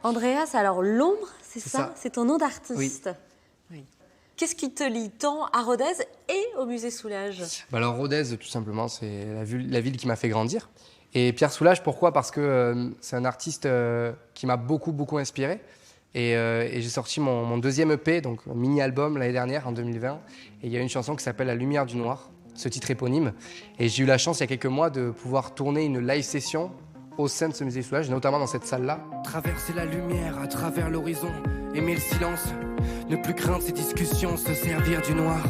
Andreas, alors l'ombre, c'est C'est ça, ça. c'est ton nom d'artiste. Oui. Qu'est-ce qui te lie tant à Rodez et au musée Soulages? Bah alors Rodez, tout simplement, c'est la ville qui m'a fait grandir. Et Pierre Soulages, pourquoi? Parce que c'est un artiste qui m'a beaucoup inspiré. Et j'ai sorti mon deuxième EP, donc un mini-album l'année dernière, en 2020. Et il y a une chanson qui s'appelle La lumière du noir, ce titre éponyme. Et j'ai eu la chance, il y a quelques mois, de pouvoir tourner une live session au sein de ce musée Soulages, notamment dans cette salle-là. Traverser la lumière à travers l'horizon, aimer le silence, ne plus craindre ces discussions, se servir du noir.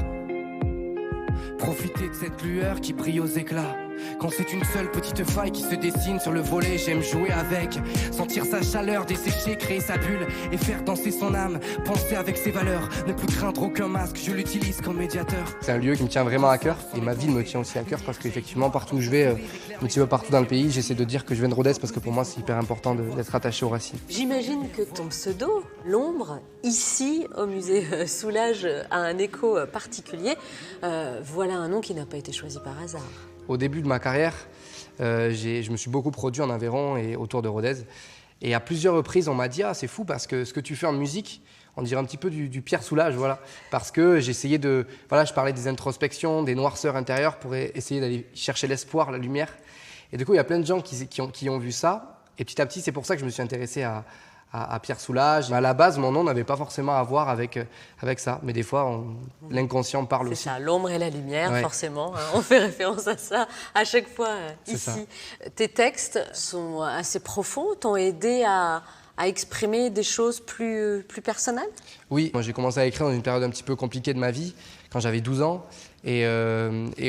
Profiter de cette lueur qui brille aux éclats. Quand c'est une seule petite faille qui se dessine sur le volet, j'aime jouer avec. Sentir sa chaleur dessécher, créer sa bulle et faire danser son âme. Penser avec ses valeurs, ne plus craindre aucun masque, je l'utilise comme médiateur. C'est un lieu qui me tient vraiment à cœur et ma ville me tient aussi à cœur parce qu'effectivement, partout où je vais, un petit peu partout dans le pays, j'essaie de dire que je viens de Rodez parce que pour moi, c'est hyper important d'être attaché aux racines. J'imagine que ton pseudo, l'ombre, ici au musée Soulages, a un écho particulier. Voilà un nom qui n'a pas été choisi par hasard. Au début de ma carrière, je me suis beaucoup produit en Aveyron et autour de Rodez. Et à plusieurs reprises, on m'a dit « Ah, c'est fou parce que ce que tu fais en musique, on dirait un petit peu du Pierre Soulages, voilà. » Parce que j'essayais de... Voilà, je parlais des introspections, des noirceurs intérieures pour essayer d'aller chercher l'espoir, la lumière. Et du coup, il y a plein de gens qui ont vu ça. Et petit à petit, c'est pour ça que je me suis intéressé à Pierre Soulages. À la base, mon nom n'avait pas forcément à voir avec ça. Mais des fois, l'inconscient parle aussi. C'est ça, l'ombre et la lumière, Ouais. forcément. Hein, on fait référence à ça à chaque fois ici. Ça. Tes textes sont assez profonds, t'ont aidé à exprimer des choses plus personnelles? Oui, moi j'ai commencé à écrire dans une période un petit peu compliquée de ma vie, quand j'avais 12 ans. Et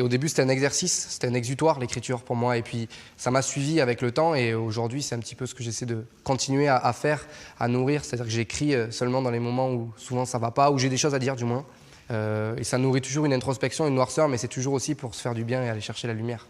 au début, c'était un exercice, c'était un exutoire, l'écriture pour moi. Et puis, ça m'a suivi avec le temps. Et aujourd'hui, c'est un petit peu ce que j'essaie de continuer à faire, à nourrir. C'est-à-dire que j'écris seulement dans les moments où souvent ça va pas, où j'ai des choses à dire du moins. Et ça nourrit toujours une introspection, une noirceur, mais c'est toujours aussi pour se faire du bien et aller chercher la lumière.